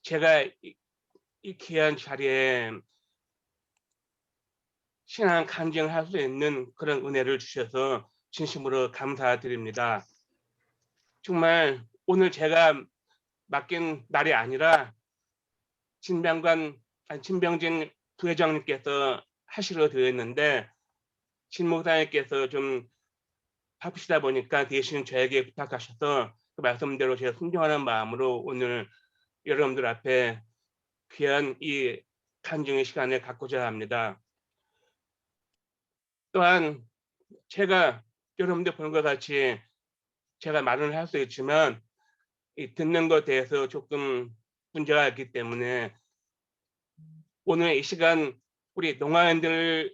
제가 이 귀한 자리에 신앙 간증할 수 있는 그런 은혜를 주셔서 진심으로 감사드립니다. 정말 오늘 제가 맡긴 날이 아니라 진병진 부회장님께서 하시러 드렸는데 진 목사님께서 좀 바쁘시다 보니까 대신 저에게 부탁하셔서 그 말씀대로 제가 순종하는 마음으로 오늘 여러분들 앞에 귀한 이 간증의 시간을 갖고자 합니다. 또한 제가 여러분들 보는 것 같이 제가 말은 할 수 있지만 이 듣는 것에 대해서 조금 문제가 있기 때문에 오늘 이 시간 우리 농아인들만이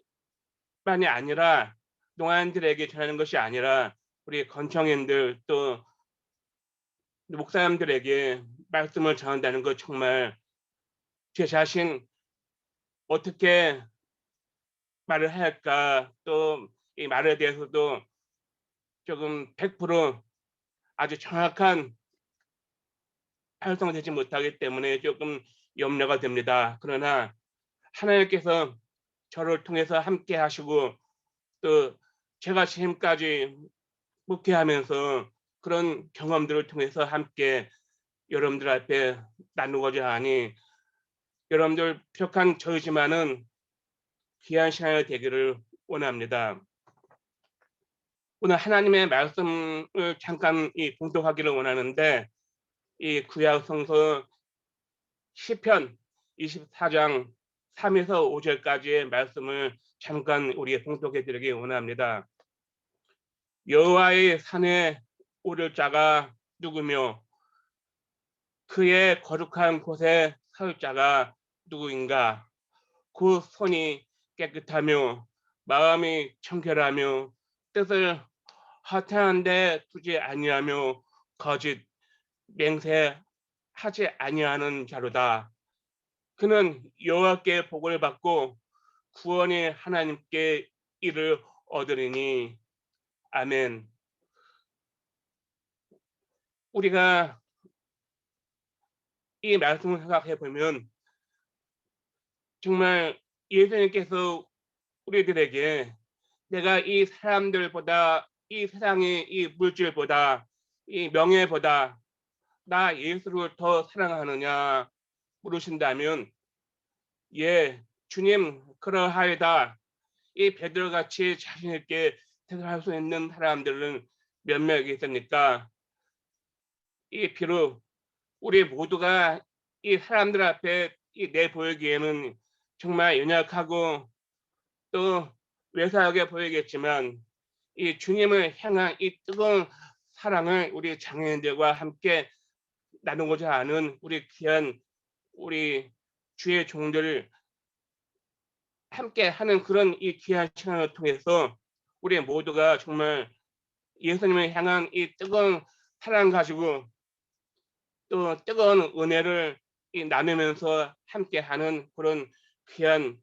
아니라 농아인들에게 전하는 것이 아니라 우리 건청인들 또 목사님들에게 말씀을 전한다는 것 정말 제 자신 어떻게 말을 해야 할까 또 이 말에 대해서도 조금 100% 아주 정확한 활성되지 못하기 때문에 조금 염려가 됩니다. 그러나 하나님께서 저를 통해서 함께 하시고 또 제가 지금까지 목회하면서 그런 경험들을 통해서 함께 여러분들 앞에 나누고자 하니 여러분들 부족한 저이지만은 귀한 시간이 되기를 원합니다. 오늘 하나님의 말씀을 잠깐 봉독하기를 원하는데 이 구약 성서 시편 24장 3에서 5절까지의 말씀을 잠깐 우리 봉독해 드리기 원합니다. 여호와의 산에 오를 자가 누구며 그의 거룩한 곳에 설 자가 누구인가? 그 손이 깨끗하며 마음이 청결하며 뜻을 허탄한 데 두지 아니하며 거짓 맹세하지 아니하는 자로다. 그는 여호와께 복을 받고 구원이 하나님께 이를 얻으리니. 아멘. 우리가 이 말씀을 생각해 보면 정말 예수님께서 우리들에게 내가 이 사람들보다 이 세상의 이 물질보다 이 명예보다 나 예수를 더 사랑하느냐 물으신다면 예, 주님 그러하이다. 이 베드로같이 자신 있게 대답할 수 있는 사람들은 몇 명이겠습니까? 이 비록 우리 모두가 이 사람들 앞에 내보이기에는 정말 연약하고 또 외사하게 보이겠지만 이 주님을 향한 이 뜨거운 사랑을 우리 장애인들과 함께 나누고자 하는 우리 귀한 우리 주의 종들을 함께 하는 그런 이 귀한 시간을 통해서 우리 모두가 정말 예수님을 향한 이 뜨거운 사랑 가지고 또 뜨거운 은혜를 나누면서 함께하는 그런 귀한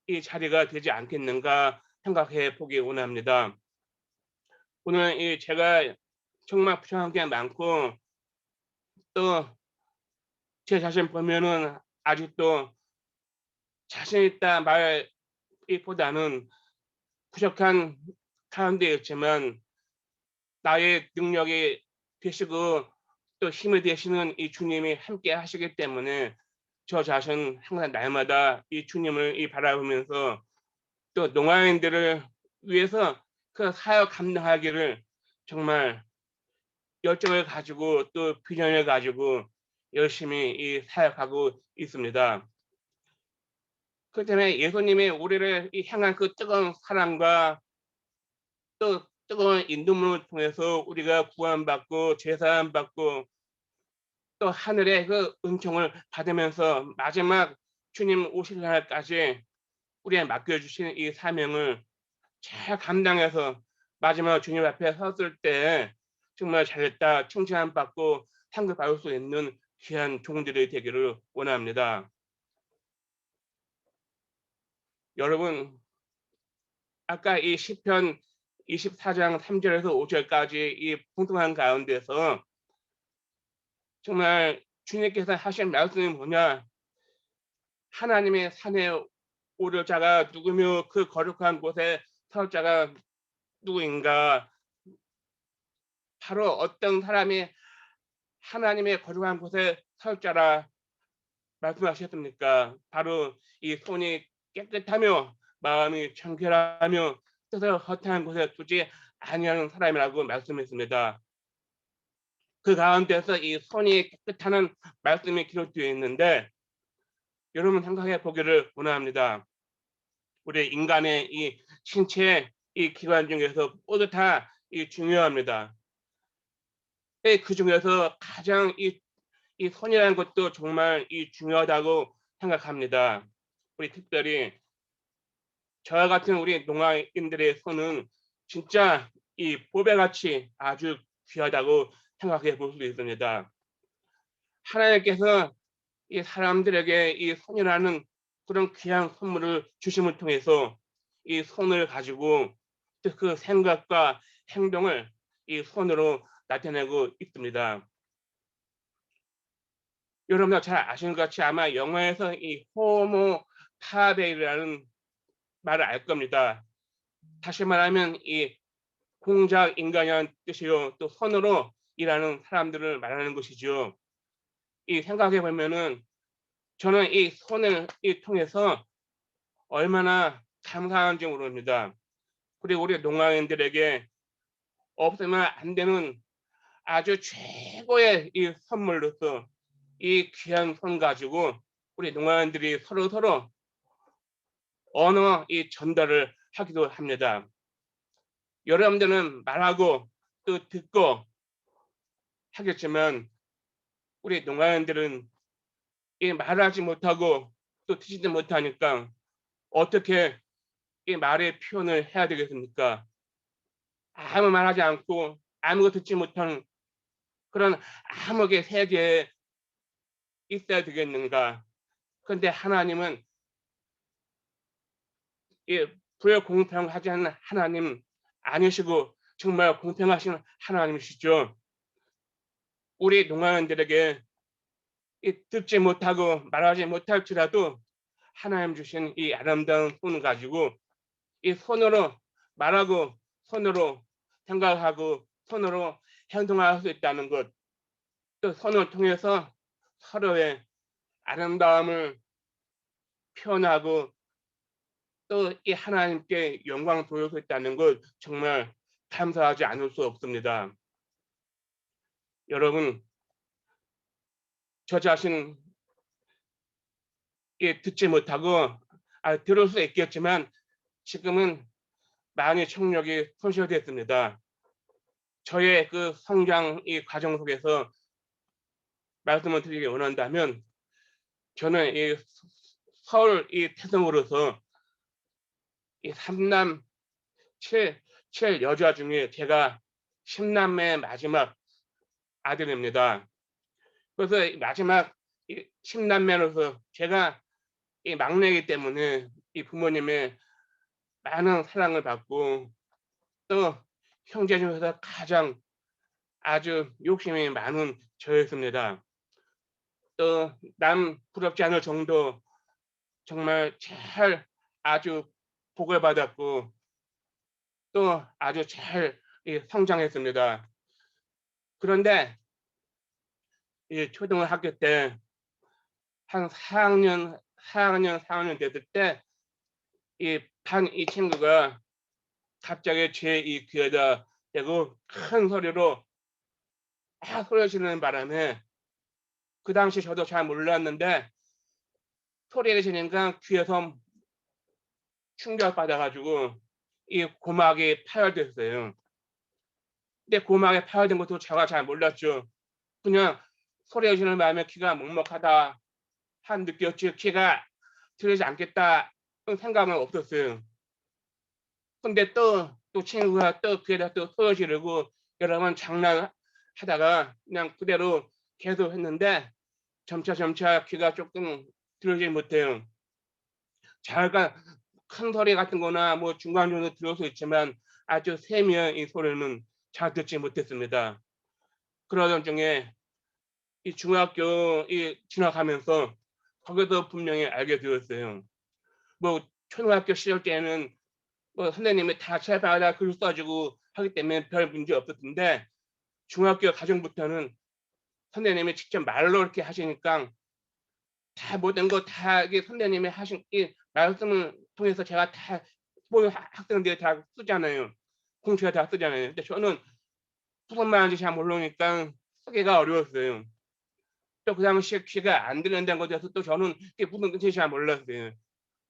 이 자리가 되지 않겠는가 생각해 보기 원합니다. 오늘 제가 정말 부족한 게 많고 또 제 자신 보면은 아직도 자신 있다 말보다는 부족한 가운데 있지만 나의 능력이 되시고 또 힘이 되시는 이 주님이 함께 하시기 때문에 저 자신 항상 날마다 이 주님을 바라보면서 또 농아인들을 위해서 그 사역 감당하기를 정말 열정을 가지고 또 비전을 가지고 열심히 사역하고 있습니다. 그 때문에 예수님이 우리를 향한 그 뜨거운 사랑과 또 뜨거운 인도문을 통해서 우리가 구원받고 제사함받고 또 하늘의 그 은총을 받으면서 마지막 주님 오실 날까지 우리에 맡겨주신 이 사명을 잘 감당해서 마지막 주님 앞에 섰을 때 정말 잘했다 칭찬받고 상을 받을 수 있는 귀한 종들이 되기를 원합니다. 여러분 아까 이 시편 24장 3절에서 5절까지 이 풍성한 가운데서 정말 주님께서 하신 말씀이 뭐냐? 하나님의 산에 오를 자가 누구며 그 거룩한 곳에 설 자가 누구인가? 바로 어떤 사람이 하나님의 거룩한 곳에 설 자라 말씀하셨습니까? 바로 이 손이 깨끗하며 마음이 청결하며 뜻을 허탄한 곳에 두지 아니하는 사람이라고 말씀했습니다. 그 가운데서 이 손이 깨끗하는 말씀이 기록되어 있는데 여러분 생각해 보기를 원합니다. 우리 인간의 이 신체의 이 기관 중에서 모두 다 중요합니다. 그 중에서 가장 이 손이라는 것도 정말 중요하다고 생각합니다. 우리 특별히 저와 같은 우리 농아인들의 손은 진짜 이 보배같이 아주 귀하다고 생각해 볼 수 있습니다. 하나님께서 이 사람들에게 이 손이라는 그런 귀한 선물을 주심을 통해서 이 손을 가지고 그 생각과 행동을 이 손으로 나타내고 있습니다. 여러분들 잘 아시는 것 같이 아마 영어에서 이 호모 파베이라는 말을 알 겁니다. 다시 말하면 이 공작 인간이라는 뜻이요. 또 손으로 일하는 사람들을 말하는 것이죠. 이 생각해 보면은 저는 이 손을 통해서 얼마나 감사한지 모릅니다. 그리고 우리 농아인들에게 없으면 안 되는 아주 최고의 이 선물로서 이 귀한 손 가지고 우리 농아인들이 서로 언어 전달을 하기도 합니다. 여러분들은 말하고 또 듣고 하겠지만 우리 농아인들은 이 말하지 못하고 또 듣지도 못하니까 어떻게 이 말의 표현을 해야 되겠습니까? 아무 말하지 않고 아무것도 듣지 못한 그런 암흑의 세계에 있어야 되겠는가? 그런데 하나님은 이 불공평하지 않은 하나님 아니시고 정말 공평하신 하나님이시죠. 우리 농아인들에게 듣지 못하고 말하지 못할지라도 하나님 주신 이 아름다운 손을 가지고 이 손으로 말하고 손으로 생각하고 손으로 행동할 수 있다는 것, 또 손을 통해서 서로의 아름다움을 표현하고 또 이 하나님께 영광을 돌릴 수 있다는 것 정말 감사하지 않을 수 없습니다. 여러분, 저 자신 듣지 못하고 들을 수 있겠지만 지금은 많이 청력이 손실됐습니다. 저의 그 성장 이 과정 속에서 말씀을 드리기 원한다면 저는 이 서울 태성으로서 이 3남 7 여자 중에 제가 10남매 마지막 아들입니다. 그래서 이 마지막 10남매로서 제가 이 막내이기 때문에 이 부모님의 많은 사랑을 받고 또 형제 중에서 가장 아주 욕심이 많은 저였습니다. 또 남 부럽지 않을 정도 정말 잘 아주 복을 받았고 또 아주 잘 성장했습니다. 그런데 초등학교 때 한 4학년 됐을 때 반 친구가 갑자기 제 귀에다 대고 큰 소리로 막 소리 지르는 바람에 그 당시 저도 잘 몰랐는데 소리를 지르니까 귀에서 충격받아 가지고 고막이 파열됐어요. 근데 고막이 파열된 것도 제가 잘 몰랐죠. 그냥 소리를 지르는 바람에 귀가 먹먹하다 한 느꼈지 귀가 들리지 않겠다 생각은 없었어요. 근데 또 친구가 또 귀에다 또 소리 지르고 여러 번 장난하다가 그냥 그대로 계속 했는데 점차 귀가 조금 들리지 못해요. 잠깐 큰 소리 같은 거나 뭐 중간 정도 들을 수 있지만 아주 세미한 이 소리는 잘 듣지 못했습니다. 그러던 중에 이 중학교 진학하면서 거기서 분명히 알게 되었어요. 뭐 초등학교 시절 때는 뭐 선생님이 다 칠판에다 글 써 가지고 하기 때문에 별 문제 없었는데 중학교 과정부터는 선생님이 직접 말로 이렇게 하시니까 다 모든 거 다 이게 선생님이 하신 이 말씀을 통해서 제가 다 모든 학생들이 다 쓰잖아요. 공책에 다 쓰잖아요. 근데 저는 무슨 말인지 잘 모르니까 쓰기가 어려웠어요. 또 그 당시에 귀가 안 들린다는 것에 대해서 또 저는 그게 무슨 뜻인지 잘 몰랐어요.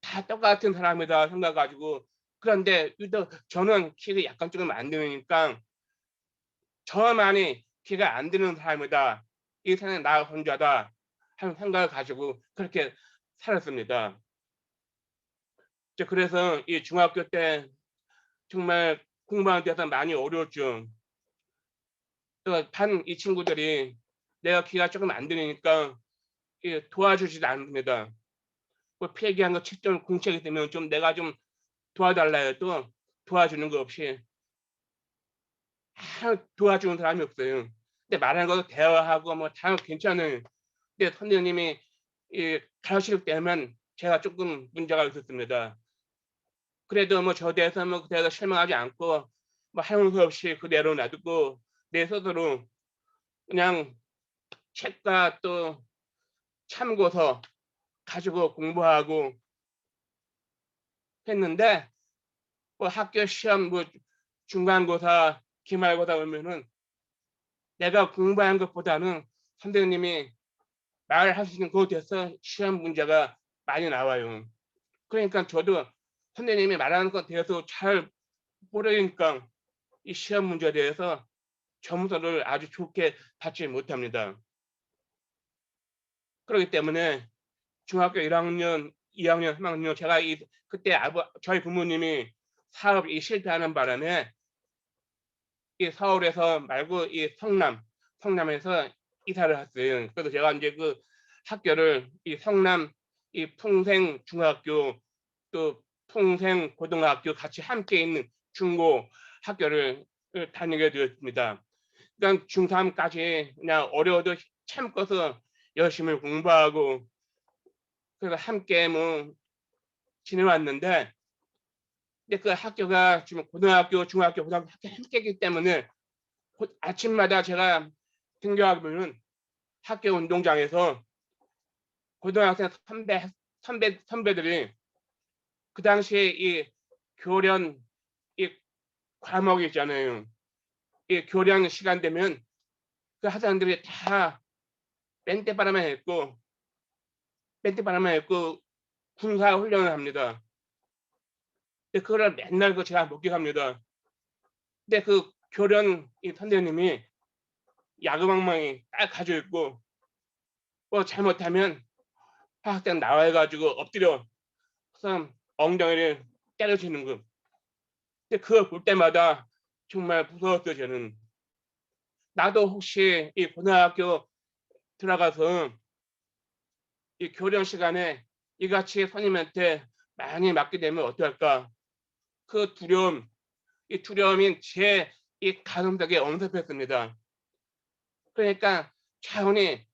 다 똑같은 사람이다 생각 가지고 그런데 유독 저는 귀가 약간 조금 안 들리니까 저만이 귀가 안 들리는 사람이다. 이 세상에 나 혼자다 하는 생각을 가지고 그렇게 살았습니다. 이제 그래서 이 중학교 때 정말 공부하는 데서 많이 어려웠죠. 또 반 이 친구들이 내가 귀가 조금 안 들리니까 도와주지도 않습니다. 뭐 필기한 거 채점 공책이 되면 좀 내가 좀 도와달라 해도 도와주는 거 없이 도와주는 사람이 없어요. 근데 말하는 것도 대화하고 뭐 다 괜찮아요. 근데 선생님이 가르칠 때만 제가 조금 문제가 있었습니다. 그래도 뭐 저에 대해서 뭐 그대로 실망하지 않고 뭐 하는 수 없이 그대로 놔두고 내 스스로 그냥 책과 또 참고서 가지고 공부하고 했는데 뭐 학교 시험 뭐 중간고사, 기말고사 오면은 내가 공부한 것보다는 선생님이 말하시는 것에 대해서 시험 문제가 많이 나와요. 그러니까 저도 선생님이 말하는 것에 대해서 잘 모르니까 이 시험 문제에 대해서 점수를 아주 좋게 받지 못합니다. 그렇기 때문에 중학교 1 학년, 2 학년, 3 학년 제가 그때 저희 부모님이 사업이 실패하는 바람에 이 서울에서 말고 이 성남에서 이사를 왔어요. 그래서 제가 인제 그 학교를 이 성남 이 풍생중학교 또 풍생고등학교 같이 함께 있는 중고 학교를 다니게 되었습니다. 그러니까 중3 까지 그냥 어려워도 참고서 열심히 공부하고 그래서 함께 뭐 지내왔는데 근데 그 학교가 지금 고등학교, 중학교, 고등학교 함께이기 때문에 아침마다 제가 등교하고 보면은 학교 운동장에서 고등학생 선배들이 그 당시에 이 교련 이 과목이 있잖아요. 이 교련 시간 되면 그 학생들이 다 뺀때바람만 입고 군사 훈련을 합니다. 근데 그거를 맨날 제가 목격합니다. 근데 그 교련 이 선생님이 야구방망이 딱 가지고 있고 뭐 잘못하면 학생 나와 가지고 엎드려 서 엉덩이를 때려치는 거. 근데 그걸 볼 때마다 정말 무서웠어요 저는. 나도 혹시 이 고등학교 들어가서 이 교련 시간에 이같이 선생님한테 많이 맞게 되면 어떨까. 그 두려움이 제 이 가슴속에 엄습했습니다. 그러니까 차분히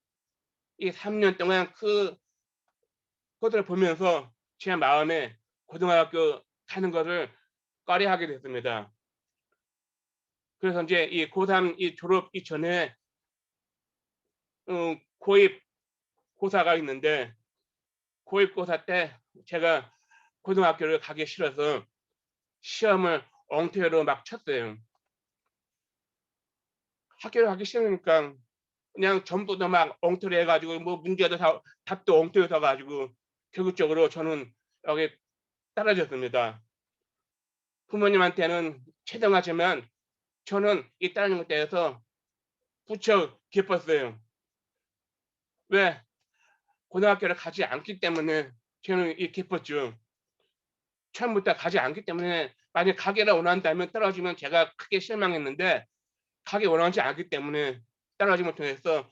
이 3년 동안 그것을 보면서 제 마음에 고등학교 가는 것을 꺼려하게 됐습니다. 그래서 인제 이 고3 졸업 이전에 고입고사가 있는데 고입고사 때 제가 고등학교를 가기 싫어서 시험을 엉터리로 막 쳤어요. 학교를 가기 싫으니까 그냥 전부 다 막 엉터리 해 가지고 뭐 문제도 다 답도 엉터리 써 가지고 결국적으로 저는 여기 떨어졌습니다. 부모님한테는 채등하지만 저는 이 떨어진 것에 대해서 무척 기뻤어요. 왜? 고등학교를 가지 않기 때문에 저는 기뻤죠. 처음부터 가지 않기 때문에 만약 가기를 원한다면 떨어지면 제가 크게 실망했는데 가기 원하지 않기 때문에 떨어지지 못해서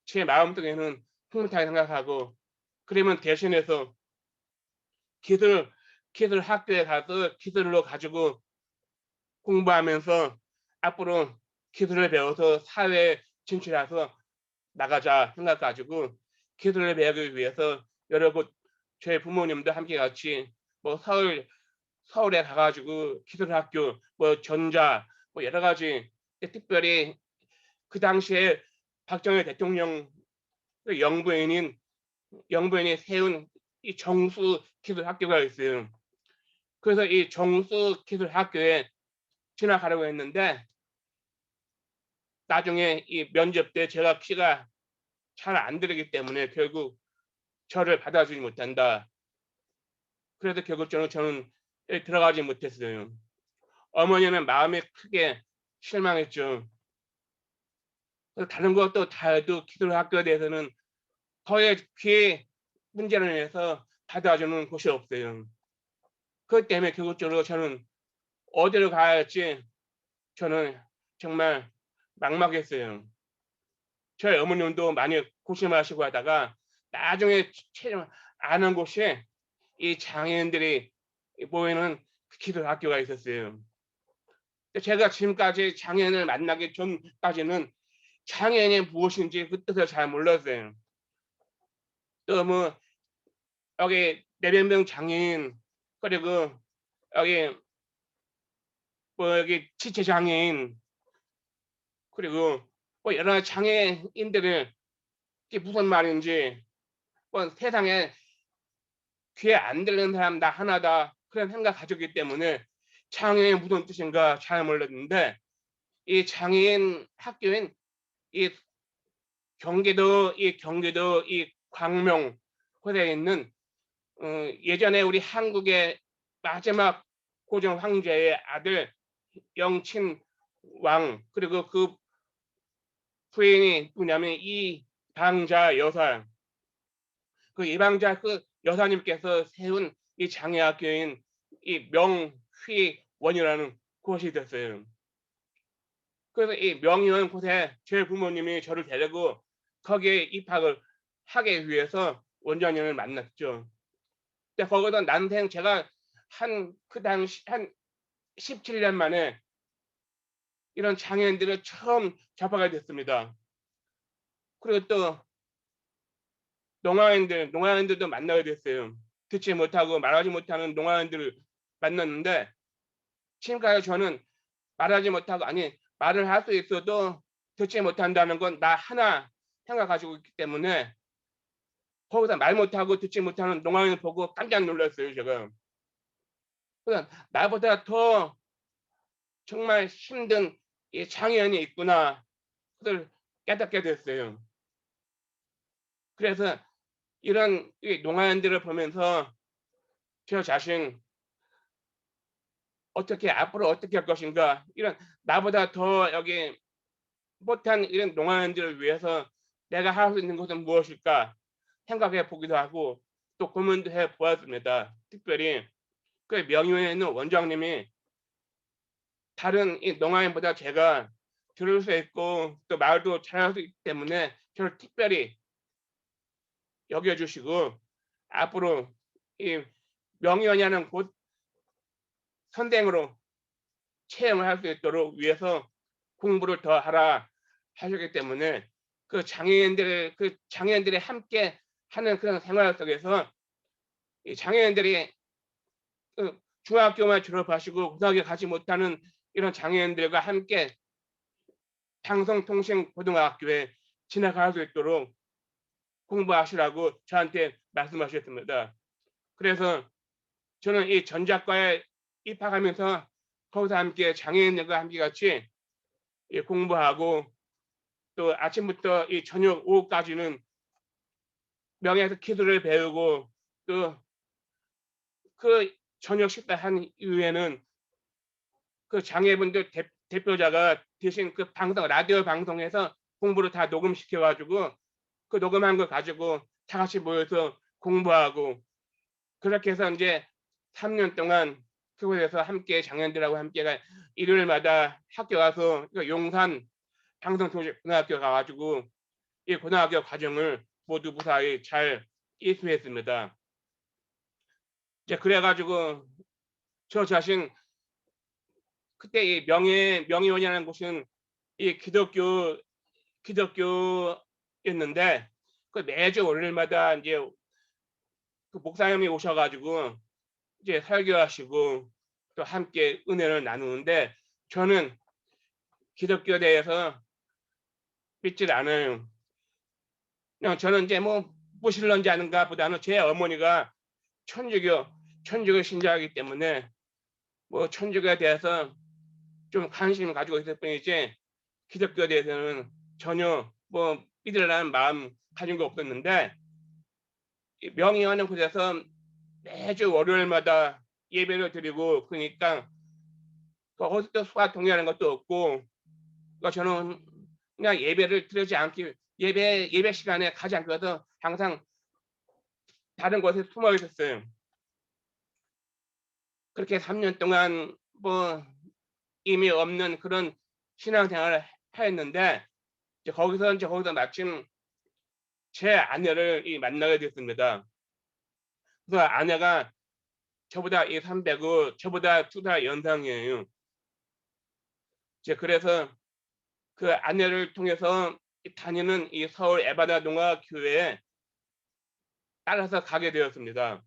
제 마음속에는 흐뭇하게 생각하고 그러면 대신해서 기술 기술 학교에 가서 기술로 가지고 공부하면서 앞으로 기술을 배워서 사회에 진출해서 나가자 생각 가지고 기술을 배우기 위해서 여러 곳 저희 부모님도 함께 같이 뭐 서울에 가 가지고 기술학교 뭐 전자 뭐 여러 가지 특별히 그 당시에 박정희 대통령 그 영부인이 세운 이 정수 기술학교가 있어요. 그래서 이 정수 기술학교에 진학하려고 했는데 나중에 이 면접 때 제가 키가 잘 안 되기 때문에 결국 저를 받아주지 못한다. 그래서 결국 저는 들어가지 못했어요. 어머니는 마음이 크게 실망했죠. 다른 것도 다 해도 기술학교에 대해서는 저의 귀의 문제로 인해서 받아주는 곳이 없어요. 그것 때문에 결국적으로 저는 어디로 가야 할지 저는 정말 막막했어요. 저희 어머님도 많이 고심하시고 하다가 나중에 최종 아는 곳이 이 장애인들이 모이는 기술학교가 있었어요. 제가 지금까지 장애인을 만나기 전까지는 장애인이 무엇인지 그 뜻을 잘 몰랐어요. 또 뭐 여기 뇌변경 장애인 그리고 여기 뭐 여기 지체 장애인 그리고 뭐 여러 장애인들을 이게 무슨 말인지 뭐 세상에 귀에 안 들리는 사람 나 하나다 그런 생각 가졌기 때문에 장애인 무슨 뜻인가 잘 몰랐는데 이 장애인 학교인 이 경기도 이 광명호에 있는 예전에 우리 한국의 마지막 고종 황제의 아들 영친왕 그리고 그 부인이 누구냐면 이방자 여사 그 이방자 그 여사님께서 세운 이 장애학교인 이 명휘원이라는 곳이 있었어요. 그래서 이 명의원 곳에 제 부모님이 저를 데리고 거기에 입학을 하기 위해서 원장님을 만났죠. 근데 거기서 난생 제가 그 당시 한 17년 만에 이런 장애인들을 처음 접하게 됐습니다. 그리고 또 농아인들도 만나게 됐어요. 듣지 못하고 말하지 못하는 농아인들을 만났는데 지금까지 저는 말하지 못하고 아니 말을 할 수 있어도 듣지 못한다는 건 나 하나 생각 가지고 있기 때문에 거기서 말 못하고 듣지 못하는 농아인을 보고 깜짝 놀랐어요 제가. 그래서 나보다 더 정말 힘든 이 장애인이 있구나 그걸 깨닫게 됐어요. 그래서 이런 이 농아인들을 보면서 저 자신 어떻게 앞으로 어떻게 할 것인가 이런 나보다 더 여기 못한 이런 농아인들을 위해서 내가 할 수 있는 것은 무엇일까 생각해 보기도 하고 또 고민도 해 보았습니다. 특별히 그 명의에 있는 원장님이 다른 이 농아인보다 제가 들을 수 있고 또 말도 잘할 수 있기 때문에 저를 특별히 여겨주시고 앞으로 이 명의원이라는 곳 선생으로 채용을 할 수 있도록 위해서 공부를 더 하라 하셨기 때문에 장애인들이 함께 하는 그런 생활 속에서 이 장애인들이 중학교만 졸업하시고 고등학교 가지 못하는 이런 장애인들과 함께 방송통신고등학교에 진학할 수 있도록 공부하시라고 저한테 말씀하셨습니다. 그래서 저는 이 전작과에 입학하면서 거기서 함께 장애인들과 함께 같이 공부하고 또 아침부터 이 저녁 오후까지는 명예에서 기술을 배우고 또 그 저녁 식사한 이후에는 그 장애분들 대표자가 대신 그 방송 라디오 방송에서 공부를 다 녹음시켜 가지고 그 녹음한 걸 가지고 다 같이 모여서 공부하고 그렇게 해서 인제 3년 동안 그곳에서 함께 장애인들하고 함께가 일요일마다 학교 가서 그 용산 방송통신고등학교 가 가지고 이 고등학교 과정을 모두 무사히 잘 이수했습니다. 이제 그래 가지고 저 자신 그때 이 명예원이라는 곳은 이 기독교인들이 교회였는데 그 매주 월요일마다 이제 그 목사님이 오셔가지고 이제 설교하시고 또 함께 은혜를 나누는데 저는 기독교에 대해서 믿질 않아요. 그냥 저는 이제 뭐 무신론자 아닌가 보다는 제 어머니가 천주교 신자이기 때문에 뭐 천주교에 대해서 좀 관심을 가지고 있을 뿐이지 기독교에 대해서는 전혀 뭐 믿으려는 마음 가진 거 없었는데 명의하는 곳에서 매주 월요일마다 예배를 드리고 그러니까 거기서 또 수화 동의하는 것도 없고 그러니까 저는 그냥 예배를 드리지 않기 예배 시간에 가지 않기 위해서 항상 다른 곳에 숨어 있었어요. 그렇게 3년 동안 뭐 의미 없는 그런 신앙생활을 했는데 이제 거기서 마침 제 아내를 만나게 됐습니다. 그래서 아내가 저보다 300고 저보다 2살 연상이에요. 이제 그래서 그 아내를 통해서 다니는 이 서울 에바다 농화 교회에 따라서 가게 되었습니다.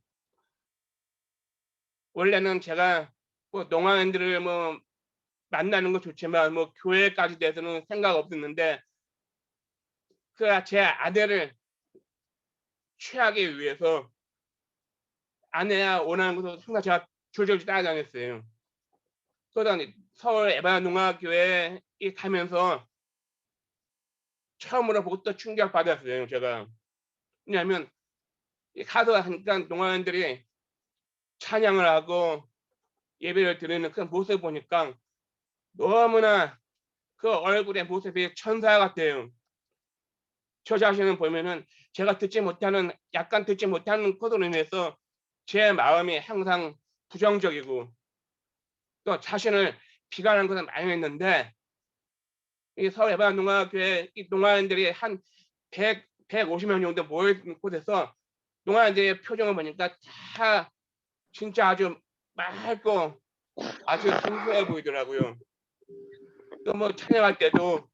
원래는 제가 뭐 농화인들을 뭐 만나는 건 좋지만 뭐 교회까지 대해서는 생각 없었는데 그 제 아내를 취하기 위해서 아내야 원하는 것을 항상 제가 줄줄이 따라다녔어요. 그러다 서울 에바다 농화 교회에 가면서 처음으로 보고 또 충격받았어요, 제가. 왜냐하면 가서 하니까 농화인들이 찬양을 하고 예배를 드리는 그 모습을 보니까 너무나 그 얼굴의 모습이 천사 같아요. 저 자신을 보면은 제가 약간 듣지 못하는 것으로 인해서 제 마음이 항상 부정적이고 또 자신을 비관하는 것을 많이 했는데 이 서울 에바다 농화교회 이 농화인들이 한 150명 정도 모여있는 곳에서 농화인들의 표정을 보니까 다 진짜 아주 맑고 아주 순수해 보이더라고요. 또 뭐 찬양할 때도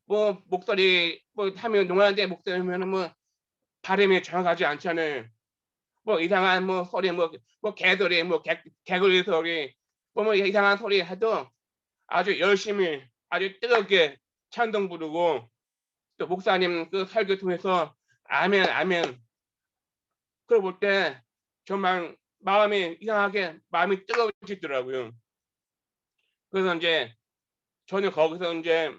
뭐 목소리 뭐 하면 농화인들 목소리면은 뭐 발음이 정확하지 않잖아요. 뭐 이상한 뭐 소리 뭐 개소리 뭐 개구리 소리 뭐 이상한 소리 해도 아주 열심히 아주 뜨겁게 찬송 부르고 또 목사님 그 설교 통해서 아멘 아멘 그걸 볼 때 정말 마음이 이상하게 마음이 뜨거워지더라고요. 그래서 이제 저는 거기서 이제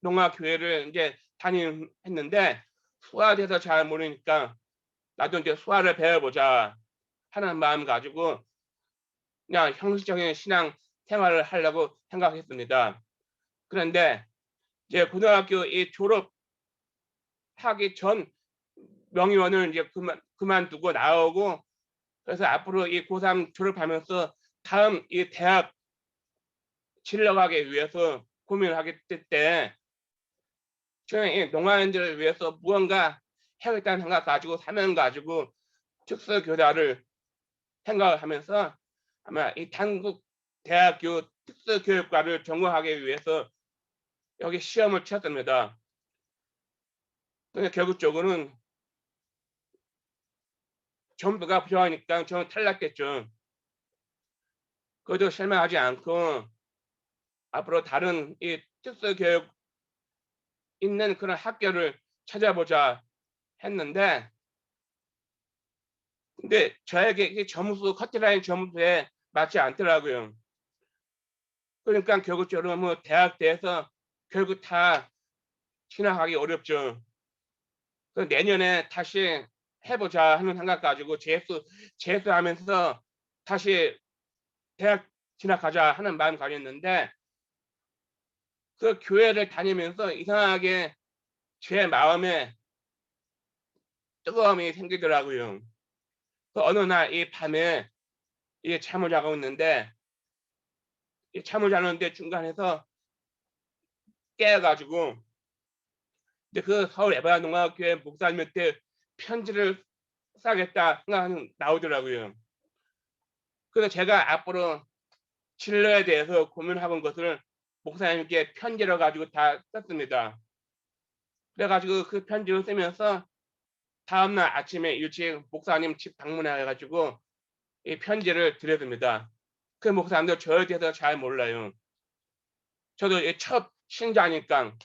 농화교회를 이제 다니했는데 수화에 대해서 잘 모르니까 나도 이제 수화를 배워보자 하는 마음 가지고 그냥 형식적인 신앙 생활을 하려고 생각했습니다. 그런데 이제 고등학교 이 졸업하기 전 명의원을 이제 그만두고 나오고 그래서 앞으로 이 고3 졸업하면서 다음 이 대학 진학하기 위해서 고민을 하게 될 때 저는 이 농아인들을 위해서 무언가 해야겠다는 생각 가지고 사명 가지고 특수교사를 생각을 하면서 아마 이 단국 대학교 특수교육과를 전공하기 위해서 여기 시험을 치렀습니다. 근데 결국적으로는 점수가 부족하니까 저는 탈락했죠. 그래도 실망하지 않고 앞으로 다른 이 특수교육 있는 그런 학교를 찾아보자 했는데 근데 저에게 이 점수 커트라인 점수에 맞지 않더라고요. 그러니까 결국적으로 뭐 대학대에서 결국 다 진학하기 어렵죠. 그 내년에 다시 해보자 하는 생각 가지고 재수하면서 다시 대학 진학하자 하는 마음 가졌는데 그 교회를 다니면서 이상하게 제 마음에 뜨거움이 생기더라고요. 그 어느 날 이 밤에 이 잠을 자고 있는데 이 잠을 자는데 중간에서 깨어가지고 이제 그 서울 에바다 농화교회 목사님한테 편지를 써야겠다 생각이 나오더라고요. 그래서 제가 앞으로 진로에 대해서 고민하고 온 것을 목사님께 편지를 가지고 다 썼습니다. 그래 가지고 그 편지를 쓰면서 다음날 아침에 일찍 목사님 집 방문해 가지고 이 편지를 드렸습니다. 그 목사님도 저에 대해서 잘 몰라요. 저도 이 첫 신자니까.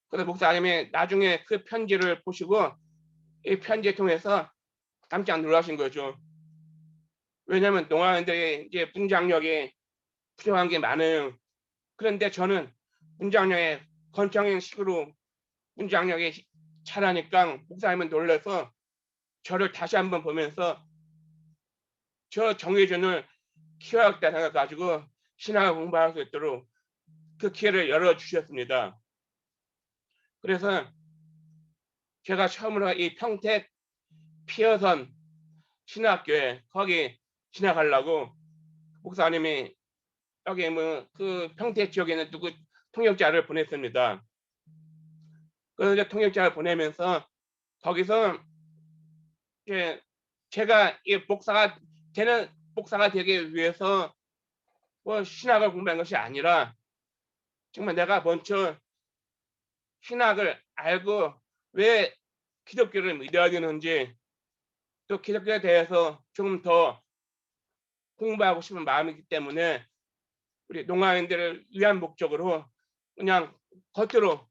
그래서 목사님이 나중에 그 편지를 보시고 이 편지를 통해서 깜짝 놀라신 거죠. 왜냐하면 농아인들이 이제 문장력이 부족한 게 많아요. 그런데 저는 문장력에 건창식으로 문장력이 잘하니까 목사님은 놀라서 저를 다시 한번 보면서 저 정의준을 키워야겠다 생각 가지고 신학을 공부할 수 있도록 그 기회를 열어 주셨습니다. 그래서 제가 처음으로 이 평택 피어선 신학교에 거기 진학하려고 목사님이 여기 뭐 그 평택 지역에 있는 누구 통역자를 보냈습니다. 그래서 이제 통역자를 보내면서 거기서 이제 제가 이 목사가 되기 위해서 뭐 신학을 공부한 것이 아니라 정말 내가 먼저 신학을 알고 왜 기독교를 믿어야 되는지 또 기독교에 대해서 좀 더 공부하고 싶은 마음이기 때문에 우리 농아인들을 위한 목적으로 그냥 겉으로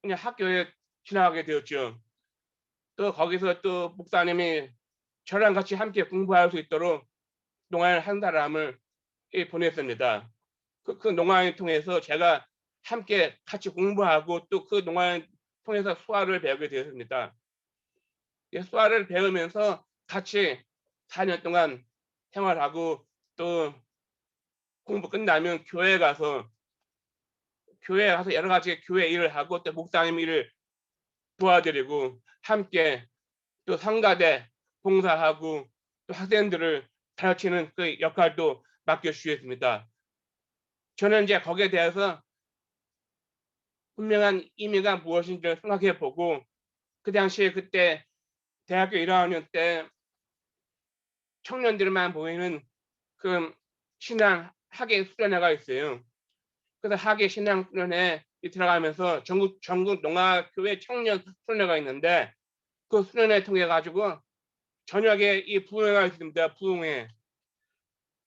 그냥 학교에 진학하게 되었죠. 또 거기서 또 목사님이 저랑 같이 함께 공부할 수 있도록 농아인 한 사람을 보냈습니다. 그 농아인 통해서 제가 함께 같이 공부하고 또 그 농아인 통해서 수화를 배우게 되었습니다. 수화를 배우면서 같이 4년 동안 생활하고 또 공부 끝나면 교회에 가서 여러 가지 교회 일을 하고 또 목사님 일을 도와드리고 함께 또 성가대 봉사하고 또 학생들을 가르치는 그 역할도 맡겨 주셨습니다. 저는 이제 거기에 대해서 분명한 의미가 무엇인지를 생각해 보고 그 당시에 그때 대학교 1학년 때 청년들만 모이는 그 신앙 학예 수련회가 있어요. 그래서 학예 신앙 수련회에 들어가면서 전국 농아교회 청년 수련회가 있는데 그 수련회 통해 가지고 저녁에 이 부흥회가 있습니다. 부흥회.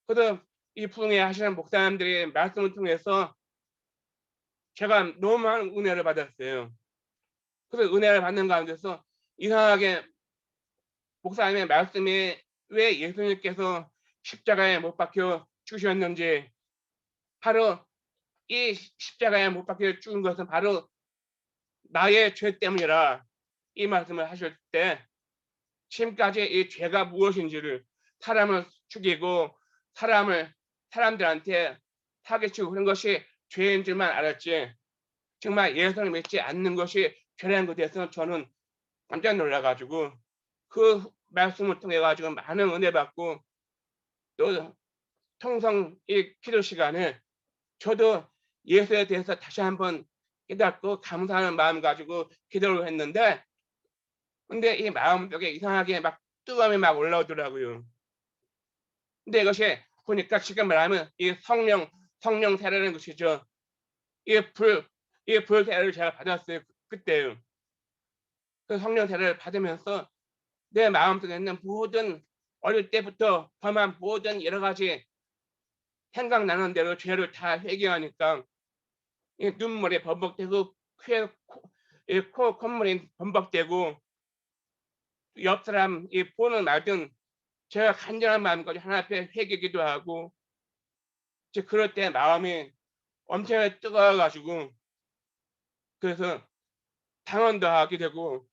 그래서 이 부흥회 하시는 목사님들이 말씀을 통해서 제가 너무 많은 은혜를 받았어요. 그래서 은혜를 받는 가운데서 이상하게 목사님의 말씀이 왜 예수님께서 십자가에 못 박혀 죽으셨는지 바로 이 십자가에 못 박혀 죽은 것은 바로 나의 죄 때문이라 이 말씀을 하실 때 지금까지 이 죄가 무엇인지를 사람을 죽이고 사람들한테 사기치고 그런 것이 죄인 줄만 알았지 정말 예수를 믿지 않는 것이 죄라는 것에 대해서 저는 깜짝 놀라 가지고 그 말씀을 통해 가지고 많은 은혜 받고 또 통성 이 기도 시간에 저도 예수에 대해서 다시 한번 깨닫고 감사하는 마음 가지고 기도를 했는데 근데 이 마음속에 이상하게 막 뜨거움이 막 올라오더라고요. 근데 이것이 보니까 지금 말하면 이 성령 세례라는 것이죠. 이 불 세례를 제가 받았어요. 그때요. 그 성령 세례를 받으면서 내 마음속에 있는 모든 어릴 때부터 범한 모든 여러 가지 생각나는 대로 죄를 다 회개하니까 이 눈물이 범벅되고 콧물이 범벅되고 옆 사람 이 보는 말든 제가 간절한 마음까지 하나님 앞에 회개 기도하고 이제 그럴 때 마음이 엄청 뜨거워 가지고 그래서 당원도 하게 되고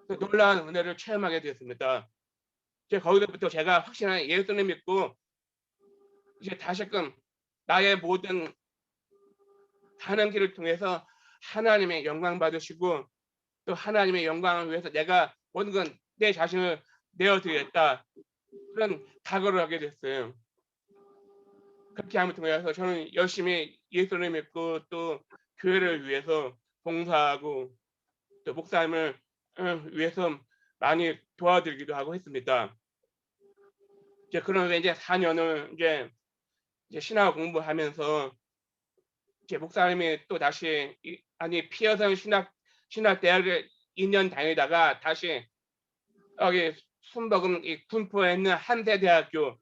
또 놀라운 은혜를 체험하게 되었습니다. 이제 거기서부터 제가 확실한 예수님 믿고 이제 다시금 나의 모든 가는 길을 통해서 하나님의 영광 받으시고 또 하나님의 영광을 위해서 내가 모든 건 내 자신을 내어 드리겠다. 그런 각오를 하게 됐어요. 그렇게 함을 통해서 저는 열심히 예수를 믿고 또 교회를 위해서 봉사하고 또 목사님을 위해서 많이 도와드리기도 하고 했습니다. 이제 그러면서 이제 4년을 이제 신학 공부하면서 이제 목사님이 또 다시 피어선 신학 신학대학을 2년 다니다가 다시 여기 순복음 이 군포에 있는 한대대학교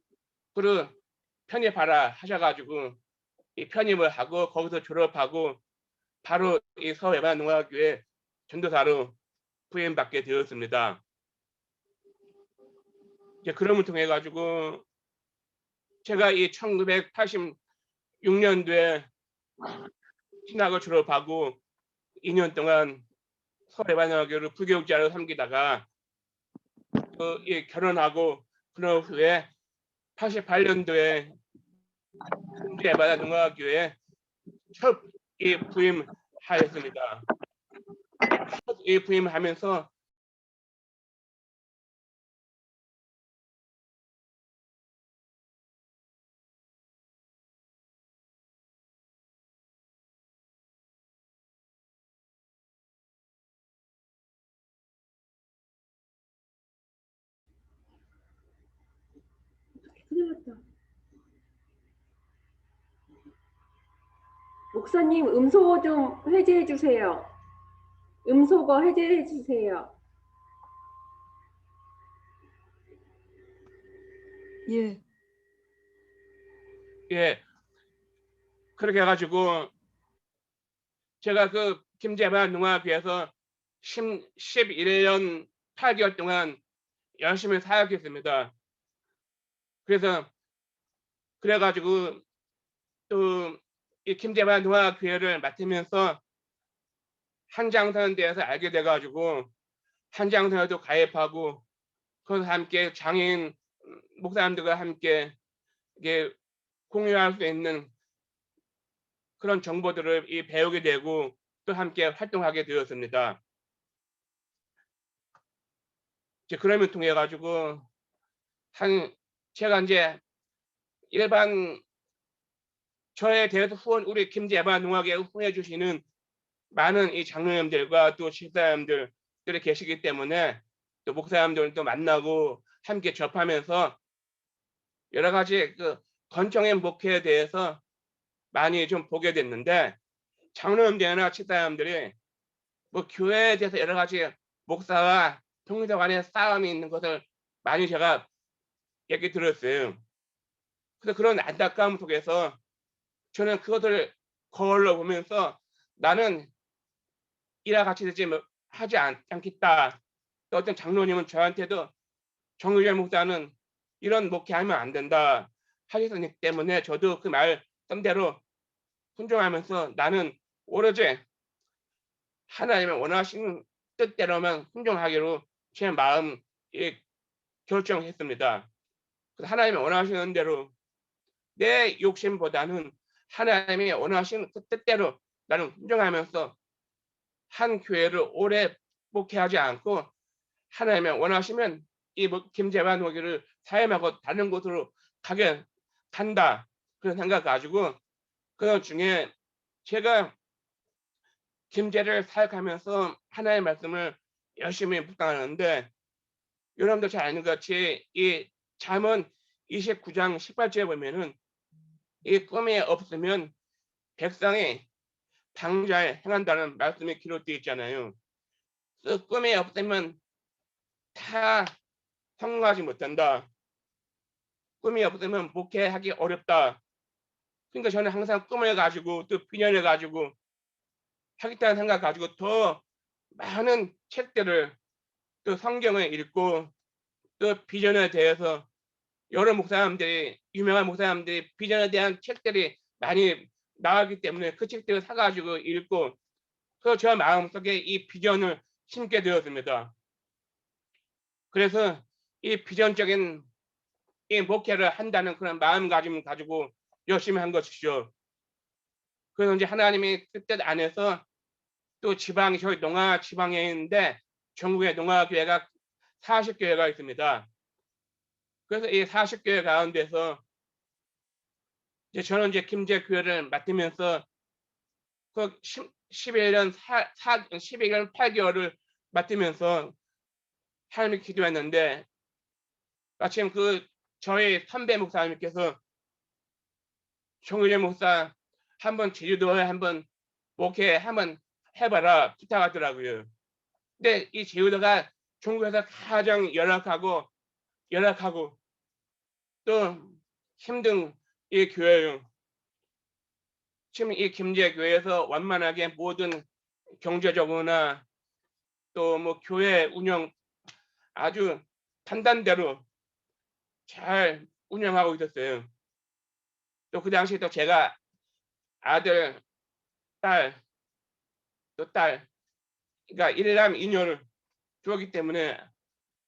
그로 편입하라 하셔가지고 이 편입을 하고 거기서 졸업하고 바로 이 서해반농학교에 전도사로 부임받게 되었습니다. 이제 그럼을 통해 가지고 제가 이 1986년도에 신학을 졸업하고 2년 동안 서해반영학교를 부교육자로 섬기다가 결혼하고 그런 후에 88년도에 김제반농학교에 첫 부임하였습니다. 첫 부임하면서 큰일 났다. 목사님 음소거 좀 해제해 주세요. 음소거 해제해 주세요. 예. 예 그렇게 해가지고 제가 그 김제반농학교에서 11년 8개월 동안 열심히 사역했습니다. 그래가지고 또 이 김제반농학교회를 맡으면서 한장선에 대해서 알게 돼가지고 한장선에도 가입하고 거기서 함께 장애인 목사님들과 함께 이게 공유할 수 있는 그런 정보들을 배우게 되고 또 함께 활동하게 되었습니다. 이제 그러면 통해 가지고 제가 이제 일반 저에 대해서 우리 김제반농학에 후원해 주시는 많은 이 장로님들과 또 집사님들이 계시기 때문에 또 목사님들도 만나고 함께 접하면서 여러 가지 그 권총의 목회에 대해서 많이 좀 보게 됐는데 장로님들이나 집사님들이 뭐 교회에 대해서 여러 가지 목사와 동료들 간의 싸움이 있는 것을 많이 제가 얘기 들었어요. 그래서 그런 안타까움 속에서 저는 그것을 거울로 보면서 나는 이와 같이 되지 하지 않겠다. 또 어떤 장로님은 저한테도 정유재 목사는 이런 목회하면 안 된다 하셨기 때문에 저도 그 말씀대로 순종하면서 나는 오로지 하나님의 원하시는 뜻대로만 순종하기로 제 마음 결정했습니다. 하나님이 원하시는 대로 내 욕심보다는 하나님이 원하시는 그 뜻대로 나는 순종하면서 한 교회를 오래 목회하지 않고 하나님이 원하시면 이 김제반 목회를 사임하고 다른 곳으로 간다 그런 생각 가지고 그 중에 제가 김제를 사역하면서 하나님의 말씀을 열심히 묵상하는데 여러분도 잘 아는 것 같이 이 잠언 29장 18절에 보면은 이 꿈이 없으면 백성이 방자에 행한다는 말씀이 기록되어 있잖아요. 그 꿈이 없으면 다 성공하지 못한다. 꿈이 없으면 목회하기 어렵다. 그러니까 저는 항상 꿈을 가지고 또 비전을 가지고 하겠다는 생각 가지고 더 많은 책들을 또 성경을 읽고 또 비전에 대해서 여러 목사님들이 유명한 목사님들이 비전에 대한 책들이 많이 나왔기 때문에 그 책들을 사가지고 읽고 그래서 저 마음속에 이 비전을 심게 되었습니다. 그래서 이 비전적인 이 목회를 한다는 그런 마음가짐을 가지고 열심히 한 것이죠. 그래서 이제 하나님이 뜻 안에서 또 지방 저희 농아 지방에 있는데 전국에 농아교회가 40교회가 있습니다. 그래서 이 40교회 가운데서 이제 저는 이제 김제 교회를 맡으면서 그 11년 8개월을 맡으면서 하나님께 기도했는데 마침 그 저희 선배 목사님께서 정유재 목사 한번 제주도에 한번 목회 한번 해봐라 부탁하더라고요. 근데 이 제주도가 중국에서 가장 열악하고 또 힘든 이 교회예요. 지금 이 김제교회에서 완만하게 모든 경제적으로나 또 뭐 교회 운영 아주 판단대로 잘 운영하고 있었어요. 또 그 당시에 또 제가 아들, 딸, 또 딸, 그러니까 일남 이녀를 주었기 때문에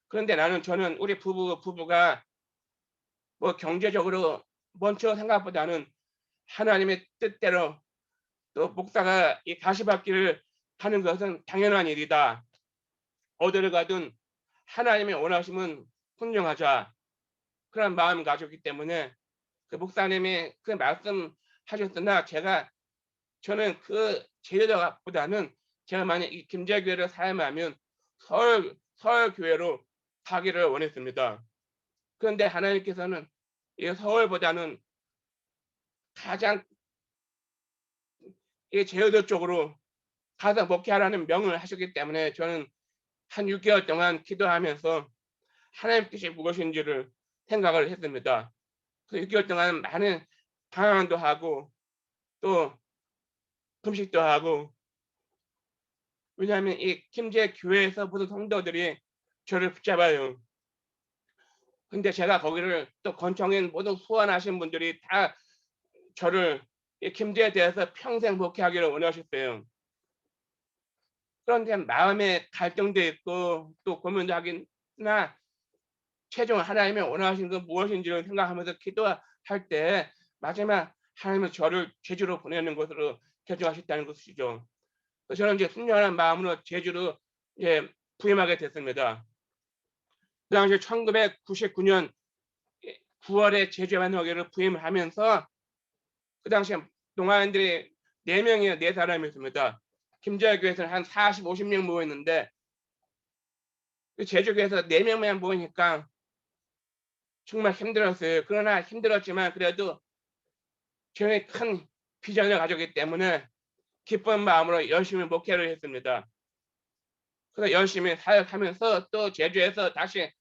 그런데 저는 우리 부부가 뭐 경제적으로 먼저 생각보다는 하나님의 뜻대로 또 목사가 이 가시밭길을 가는 것은 당연한 일이다. 어디를 가든 하나님의 원하심은 순종하자. 그런 마음을 가졌기 때문에 그 목사님이 그 말씀하셨으나 저는 그 제도보다는 제가 만약 이 김제교회를 사임하면 서울 교회로 가기를 원했습니다. 그런데 하나님께서는 이 서울보다는 가장 이 제도 쪽으로 가서 목회하라는 명을 하셨기 때문에 저는 한 6개월 동안 기도하면서 하나님 뜻이 무엇인지를 생각을 했습니다. 그 6개월 동안 많은 방황도 하고 또 금식도 하고 왜냐하면 이 김제 교회에서 모든 성도들이 저를 붙잡아요. 근데 제가 거기를 또 권총인 모든 후원하신 분들이 다 저를 이 김제에 대해서 평생 목회하기를 원하셨어요. 그런데 마음에 갈등도 있고 또 고민도 하기나 최종 하나님의 원하시는 건 무엇인지를 생각하면서 기도할 때 마지막 하나님은 저를 제주로 보내는 것으로 결정하셨다는 것이죠. 그래서 저는 이제 순전한 마음으로 제주로 이제 부임하게 됐습니다. 그 당시 1999년 9월에 제주에 만나기를 부임을 하면서 그 당시에 동아인들이 4명이에요. 4사람이었습니다. 김제교회에서는 한 40, 50명 모였는데 그 제주교회에서 4명만 모이니까 정말 힘들었어요. 그러나 힘들었지만 그래도 저희 큰 비전을 가졌기 때문에 기쁜 마음으로 열심히 목회를 했습니다. 그래서 열심히 사역하면서 또 제주에서 다시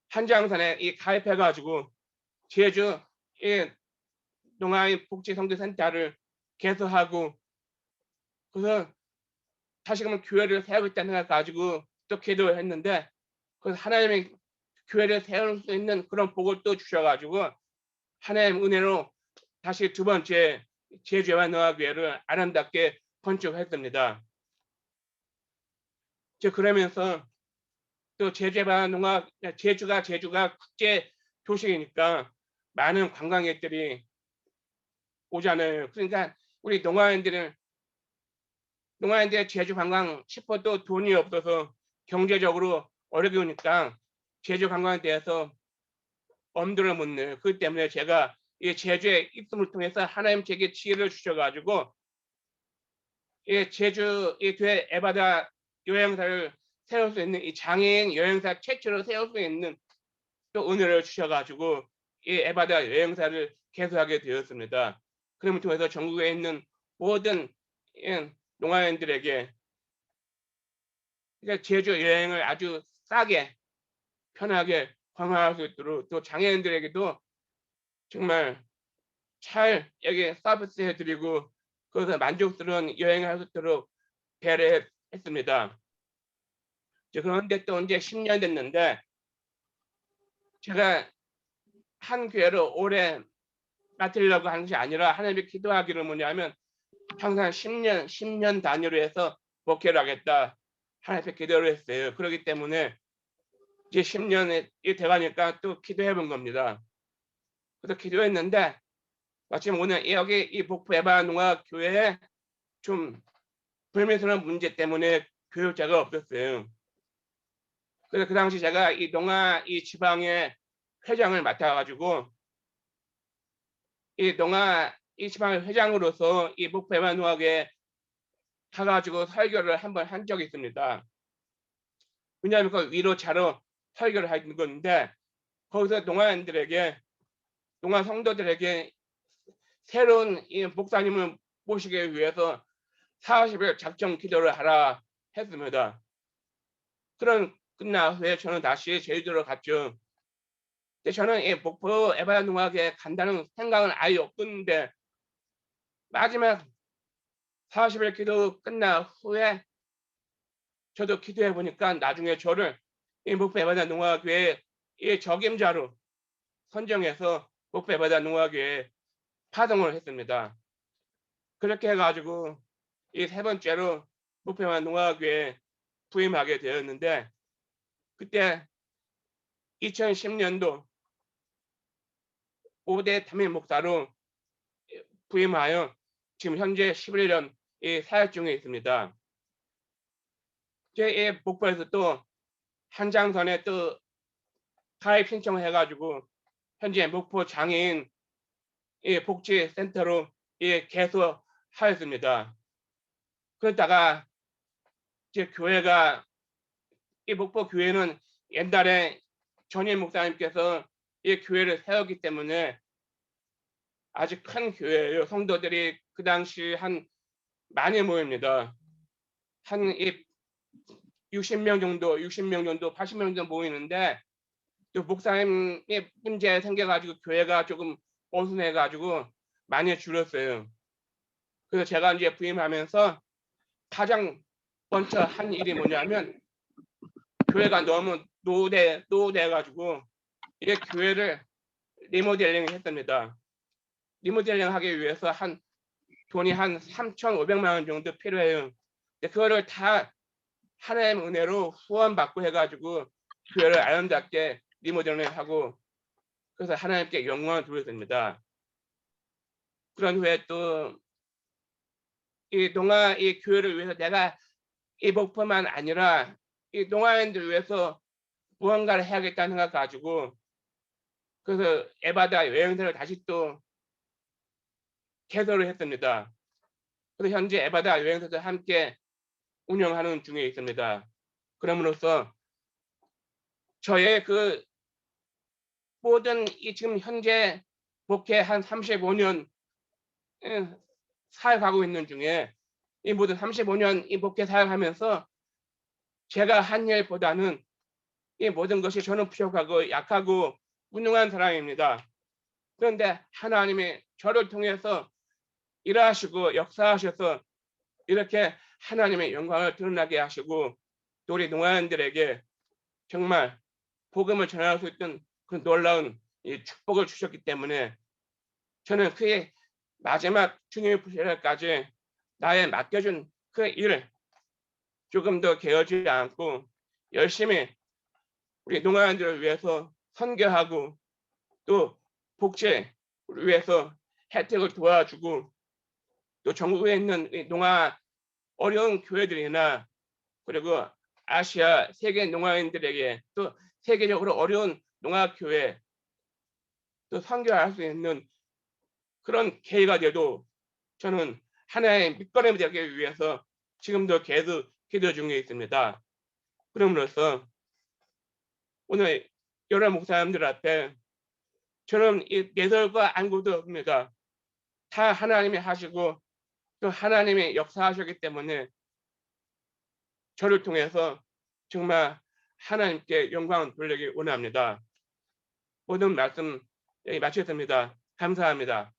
한장산에 가입해가지고 제주 농아인 복지성교센터를 개소하고 그래서 다시금 교회를 세우겠다는 생각 가지고 또 기도를 했는데 그래서 하나님이 교회를 세울 수 있는 그런 복을 또 주셔가지고 하나님 은혜로 다시 두 번째 제주와 농아교회를 아름답게 건축했습니다. 그러면서 또 제주가 국제 도시이니까 많은 관광객들이 오잖아요. 그러니까 우리 농아인들의 제주 관광 싶어도 돈이 없어서 경제적으로 어려우니까 제주 관광에 대해서 엄두를 못 내요. 그렇기 때문에 제가 이 제주의 입성을 통해서 하나님 제게 지혜를 주셔가지고 제주 교회 에바다 여행사를 세울 수 있는 이 장애인 여행사 최초로 세울 수 있는 또 은혜를 주셔가지고 이 에바다 여행사를 개소하게 되었습니다. 그럼을 통해서 전국에 있는 모든 농아인들에게 그러니까 제주 여행을 아주 싸게 편하게 관광할 수 있도록 또 장애인들에게도 정말 잘 여기 서비스해 드리고 그것을 만족스러운 여행을 할 수 있도록 배려했습니다. 그런데 또 이제 10년 됐는데 제가 한 교회로 오래 맡으려고 하는 것이 아니라 하나님께 기도하기를 뭐냐면 항상 10년 단위로 해서 목회를 하겠다 하나님께 기도를 했어요. 그렇기 때문에 이제 10년이 돼가니까 또 기도해 본 겁니다. 그래서 기도했는데 마침 오늘 여기 이 목포 에바농아 교회에 좀 불미스러운 문제 때문에 교육자가 없었어요. 그래서 그 당시 제가 이 농아 이 지방의 회장을 맡아가지고 이 농아 이 지방의 회장으로서 이 목포 에바농아에 가가지고 설교를 한번 한 적이 있습니다. 왜냐하면 그 위로 자로 설교를 하는 건데 거기서 농아인들에게 농아 성도들에게 새로운 이 목사님을 모시기 위해서 40일 작정 기도를 하라 했습니다. 그런 끝난 후에 저는 다시 제주도로 갔죠. 근데 저는 이 목포 에바야 농악에 간다는 생각은 아예 없었는데 마지막 40일 기도 끝난 후에 저도 기도해 보니까 나중에 저를 이 목포 에바야 농악교회 이 적임자로 선정해서 목포 에바야 농악교회에 파송을 했습니다. 그렇게 해가지고 이 세 번째로 목포 에바야 농악교회에 부임하게 되었는데 그때 2010년도 5대 담임 목사로 부임하여 지금 현재 11년 사역 중에 있습니다. 제 목포에서 또 한장선에 또 가입 신청을 해가지고 현재 목포 장애인 복지센터로 개소하였습니다. 그러다가 제 교회가 이 목포 교회는 옛날에 전임 목사님께서 이 교회를 세웠기 때문에 아주 큰 교회예요. 성도들이 그 당시 한 많이 모입니다. 한 60명 정도, 80명 정도 모이는데 또 목사님이 문제 생겨가지고 교회가 조금 어수선해가지고 많이 줄었어요. 그래서 제가 이제 부임하면서 가장 먼저 한 일이 뭐냐면 교회가 너무 노후돼가지고 이 교회를 리모델링 했습니다. 리모델링 하기 위해서 돈이 한 3,500만 원 정도 필요해요. 근데 그거를 다 하나님 은혜로 후원받고 해가지고 교회를 아름답게 리모델링 하고 그래서 하나님께 영광을 돌렸습니다. 그런 후에 또 이 교회를 위해서 내가 이 목포만 아니라 이 동아인들 위해서 무언가를 해야겠다는 생각 가지고 그래서 에바다 여행사를 다시 또 개설을 했습니다. 그래서 현재 에바다 여행사도 함께 운영하는 중에 있습니다. 그럼으로써 저의 그 모든 지금 현재 목회 한 35년 사역하고 있는 중에 이 모든 35년 이 목회 사역하면서 제가 한 일보다는 이 모든 것이 저는 부족하고 약하고 무능한 사람입니다. 그런데 하나님이 저를 통해서 일하시고 역사하셔서 이렇게 하나님의 영광을 드러나게 하시고 또 우리 농아인들에게 정말 복음을 전할 수 있던 그 놀라운 이 축복을 주셨기 때문에 저는 그의 마지막 주님의 부활까지 나의 맡겨준 그 일을 조금 더 게으르지 않고 열심히 우리 농아인들을 위해서 선교하고 또 복지를 위해서 혜택을 도와주고 또 전국에 있는 농아 어려운 교회들이나 그리고 아시아 세계 농아인들에게 또 세계적으로 어려운 농아교회 또 선교할 수 있는 그런 계기가 돼도 저는 하나의 밑거름이 되기 위해서 지금도 계속 기도 중에 있습니다. 그럼으로써 오늘 여러 목사님들 앞에 저는 이 예설과 안구도 없습니다. 다 하나님이 하시고 또 하나님이 역사하셨기 때문에 저를 통해서 정말 하나님께 영광을 돌리기 원합니다. 모든 말씀 여기 마치겠습니다. 감사합니다.